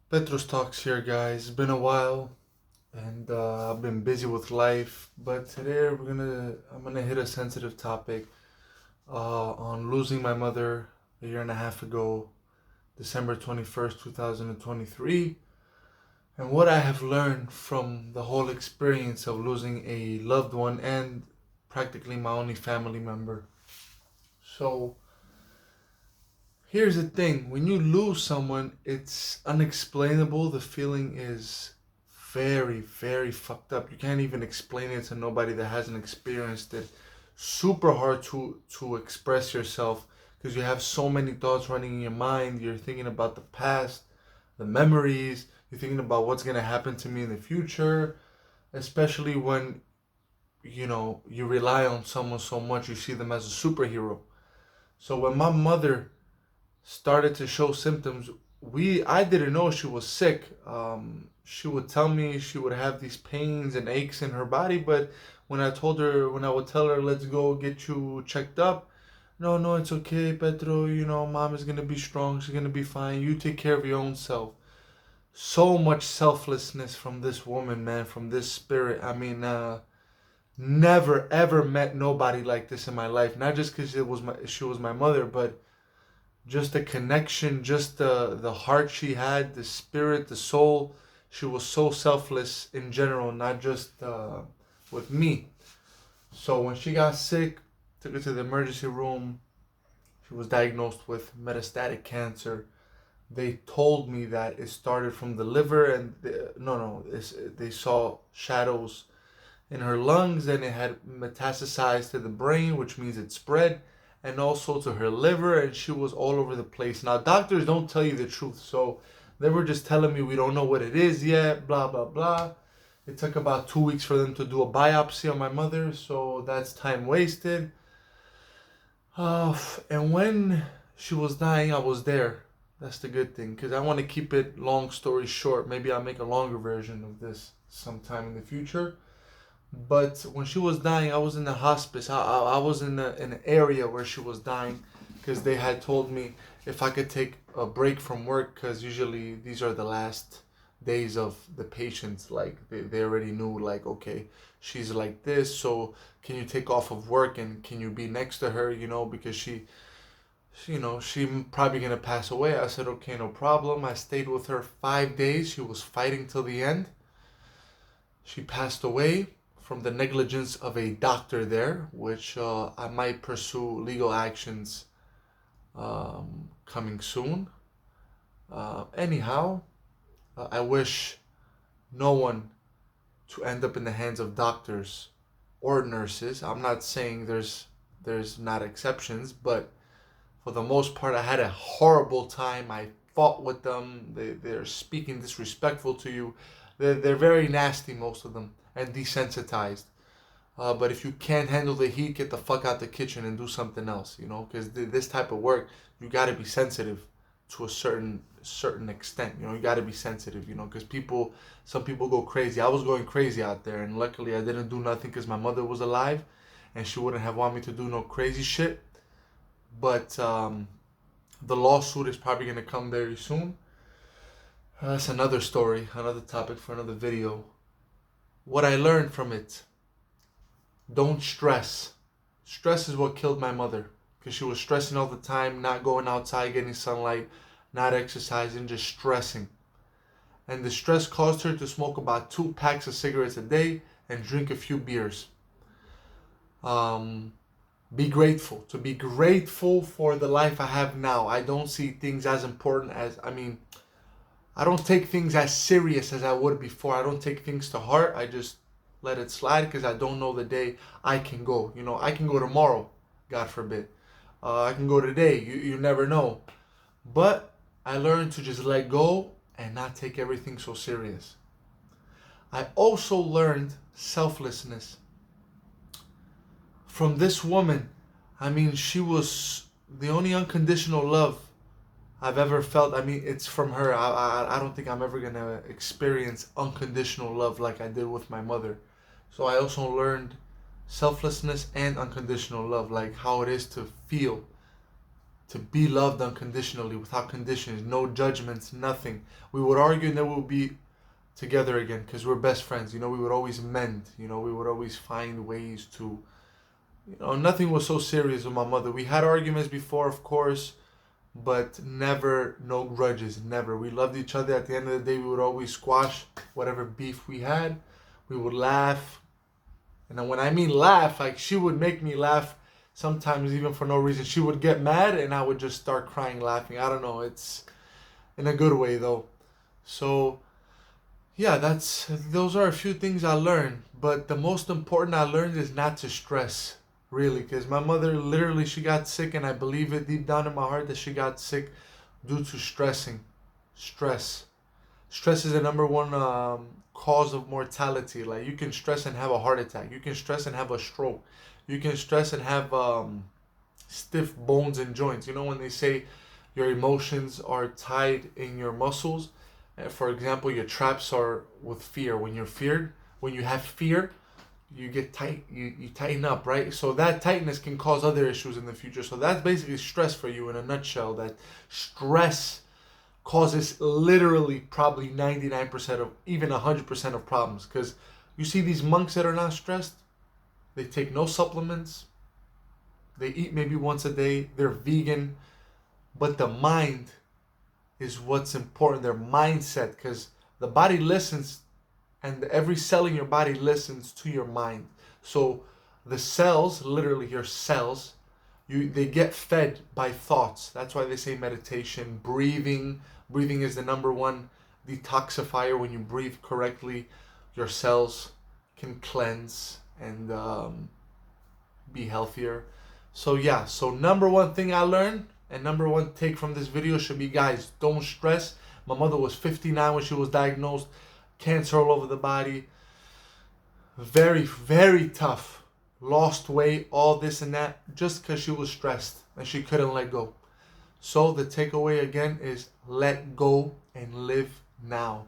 Petros Talks here, guys. It's been a while, and I've been busy with life. But today I'm gonna hit a sensitive topic on losing my mother a year and a half ago, December 21st, 2023, and what I have learned from the whole experience of losing a loved one and practically my only family member. So here's the thing: when you lose someone, it's unexplainable. The feeling is very, very fucked up. You can't even explain it to nobody that hasn't experienced it. Super hard to express yourself because you have so many thoughts running in your mind. You're thinking about the past, the memories. You're thinking about what's gonna happen to me in the future, especially when you rely on someone so much. You see them as a superhero. So when my mother started to show symptoms, we I didn't know she was sick. She would tell me she would have these pains and aches in her body, but when I would tell her, let's go get you checked up, no, no, it's okay, Petro, mom is gonna be strong, she's gonna be fine, you take care of your own self. So much selflessness from this woman, man, from this spirit. I mean, never ever met nobody like this in my life, not just because she was my mother, but just the connection, just the heart she had, the spirit, the soul. She was so selfless in general, not just with me. So when she got sick, took her to the emergency room. She was diagnosed with metastatic cancer. They told me that it started from the liver, and no, no, they saw shadows in her lungs, and it had metastasized to the brain, which means it spread, and also to her liver, and she was all over the place. Now, doctors don't tell you the truth, so they were just telling me we don't know what it is yet, blah, blah, blah. It took about 2 weeks for them to do a biopsy on my mother, so that's time wasted. And when she was dying, I was there. That's the good thing, because I want to keep it long story short. Maybe I'll make a longer version of this sometime in the future. But when she was dying, I was in the hospice. I was in an area where she was dying because they had told me if I could take a break from work because usually these are the last days of the patients. Like they already knew, like, okay, she's like this, so can you take off of work and can you be next to her, because she probably gonna pass away. I said, okay, no problem. I stayed with her 5 days. She was fighting till the end. She passed away from the negligence of a doctor there, which I might pursue legal actions coming soon. Anyhow, I wish no one to end up in the hands of doctors or nurses. I'm not saying there's not exceptions, but for the most part, I had a horrible time. I fought with them. They're speaking disrespectful to you. They're very nasty, most of them, and desensitized. But if you can't handle the heat, get the fuck out the kitchen and do something else, because this type of work, you got to be sensitive to a certain extent. You got to be sensitive, because some people go crazy. I was going crazy out there, and luckily I didn't do nothing because my mother was alive, and she wouldn't have wanted me to do no crazy shit. But the lawsuit is probably gonna come very soon. That's another story, another topic for another video. What I learned from it: don't stress. Stress is what killed my mother because she was stressing all the time, not going outside, getting sunlight, not exercising, just stressing. And the stress caused her to smoke about 2 packs of cigarettes a day and drink a few beers. Um, be grateful for the life I have now. I don't see things as important as, I don't take things as serious as I would before. I don't take things to heart. I just let it slide because I don't know the day I can go. I can go tomorrow, God forbid. I can go today. You never know. But I learned to just let go and not take everything so serious. I also learned selflessness from this woman. She was the only unconditional love I've ever felt. It's from her. I don't think I'm ever gonna experience unconditional love like I did with my mother. So I also learned selflessness and unconditional love, like how it is to feel to be loved unconditionally, without conditions, no judgments, nothing. We would argue and then we'll be together again because we're best friends. We would always mend. We would always find ways to, nothing was so serious with my mother. We had arguments before, of course, but never, no grudges, never. We loved each other. At the end of the day, we would always squash whatever beef we had. We would laugh. And then when I mean laugh, like she would make me laugh sometimes even for no reason. She would get mad and I would just start crying, laughing. I don't know. It's in a good way though. So yeah, those are a few things I learned. But the most important I learned is not to stress, really. Because my mother, literally, she got sick, and I believe it deep down in my heart that she got sick due to stressing. Stress. Stress is the number one cause of mortality. Like, you can stress and have a heart attack. You can stress and have a stroke. You can stress and have stiff bones and joints. When they say your emotions are tied in your muscles, for example, your traps are with fear. When you have fear, you get tight, you tighten up, right? So that tightness can cause other issues in the future. So that's basically stress for you in a nutshell. That stress causes literally probably 99% of, even 100% of problems. Because you see these monks that are not stressed, they take no supplements, they eat maybe once a day, they're vegan, but the mind is what's important, their mindset, because the body listens, and every cell in your body listens to your mind. So the cells, literally your cells, they get fed by thoughts. That's why they say meditation, breathing. Breathing is the number one detoxifier. When you breathe correctly, your cells can cleanse and be healthier. So yeah, so number one thing I learned, and number one take from this video should be, guys, don't stress. My mother was 59 when she was diagnosed. Cancer all over the body. Very, very tough. Lost weight, all this and that, just because she was stressed and she couldn't let go. So the takeaway again is let go and live now.